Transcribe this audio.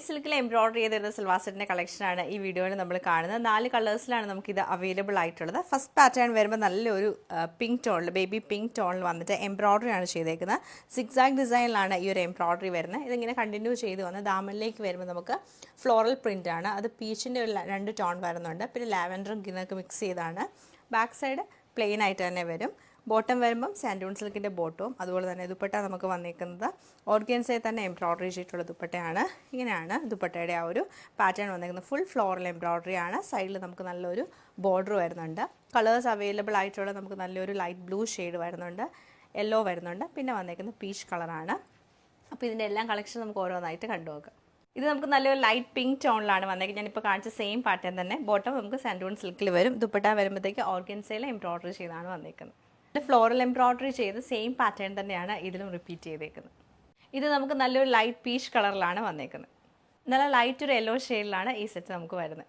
സിൽക്കിൽ എംബ്രോയിഡറി ചെയ്തിരുന്ന സിൽവാർ സെറ്റിന്റെ കളക്ഷനാണ് ഈ വീഡിയോയിൽ നമ്മൾ കാണുന്നത്. 4 കളേഴ്സിലാണ് നമുക്കിത് അവൈലബിൾ ആയിട്ടുള്ളത്. ഫസ്റ്റ് പാറ്റേൺ വരുമ്പോൾ നല്ലൊരു പിങ്ക് ടോണിൽ, ബേബി പിങ്ക് ടോണിൽ വന്നിട്ട് എംബ്രോയിഡറി ആണ് ചെയ്തേക്കുന്നത്. സിക്സാക് ഡിസൈനിലാണ് ഈ ഒരു എംബ്രോയിഡറി വരുന്നത്. ഇതിങ്ങനെ കണ്ടിന്യൂ ചെയ്ത് വന്ന് ദാമനിലേക്ക് വരുമ്പോൾ നമുക്ക് ഫ്ലോറൽ പ്രിൻ്റ് ആണ്. അത് പീച്ചിൻ്റെ ഒരു 2 ടോൺ വരുന്നുണ്ട്. പിന്നെ ലാവൻഡറും ഗിന്നൊക്കെ മിക്സ് ചെയ്താണ്. ബാക്ക് സൈഡ് പ്ലെയിൻ ആയിട്ട് തന്നെ വരും. ബോട്ടം വരുമ്പം സാൻഡൂൺ സിൽക്കിൻ്റെ ബോട്ടവും അതുപോലെ തന്നെ ദുപ്പട്ട നമുക്ക് വന്നിരിക്കുന്നത് ഓർഗൻസയിൽ തന്നെ എംബ്രോയിഡറി ചെയ്തിട്ടുള്ള ദുപ്പട്ടയാണ്. ഇങ്ങനെയാണ് ദുപ്പട്ടയുടെ ആ ഒരു പാറ്റേൺ വന്നിരിക്കുന്നത്. ഫുൾ ഫ്ലോറൽ എംബ്രോയിഡറി ആണ്. സൈഡിൽ നമുക്ക് നല്ലൊരു ബോർഡർ വരുന്നുണ്ട്. കളേഴ്സ് അവൈലബിൾ ആയിട്ടുള്ള നമുക്ക് നല്ലൊരു ലൈറ്റ് ബ്ലൂ ഷെയ്ഡ് വരുന്നുണ്ട്, യെല്ലോ വരുന്നുണ്ട്, പിന്നെ വന്നിരിക്കുന്നത് പീച്ച് കളറാണ്. അപ്പോൾ ഇതിൻ്റെ എല്ലാം കളക്ഷൻ നമുക്ക് ഓരോന്നായിട്ട് കണ്ടുപോകാം. ഇത് നമുക്ക് നല്ലൊരു ലൈറ്റ് പിങ്ക് ടോണിലാണ് വന്നേക്കുന്നത്. ഞാനിപ്പോൾ കാണിച്ച സെയിം പാറ്റേൺ തന്നെ. ബോട്ടം നമുക്ക് സാൻഡൂൺ സിൽക്കിൽ വരും. ദുപ്പട്ട വരുമ്പോഴത്തേക്ക് ഓർഗൻസയിൽ എംബ്രോയിഡറി ചെയ്താണ് വന്നേക്കുന്നത്. ഫ്ലോറൽ എംബ്രോയിഡറി ചെയ്ത് സെയിം പാറ്റേൺ തന്നെയാണ് ഇതിലും റിപ്പീറ്റ് ചെയ്തേക്കുന്നത്. ഇത് നമുക്ക് നല്ലൊരു ലൈറ്റ് പീച്ച് കളറിലാണ് വന്നേക്കുന്നത്. നല്ല ലൈറ്റ് ഒരു യെല്ലോ ഷെയ്ഡിലാണ് ഈ സെറ്റ് നമുക്ക് വരുന്നത്.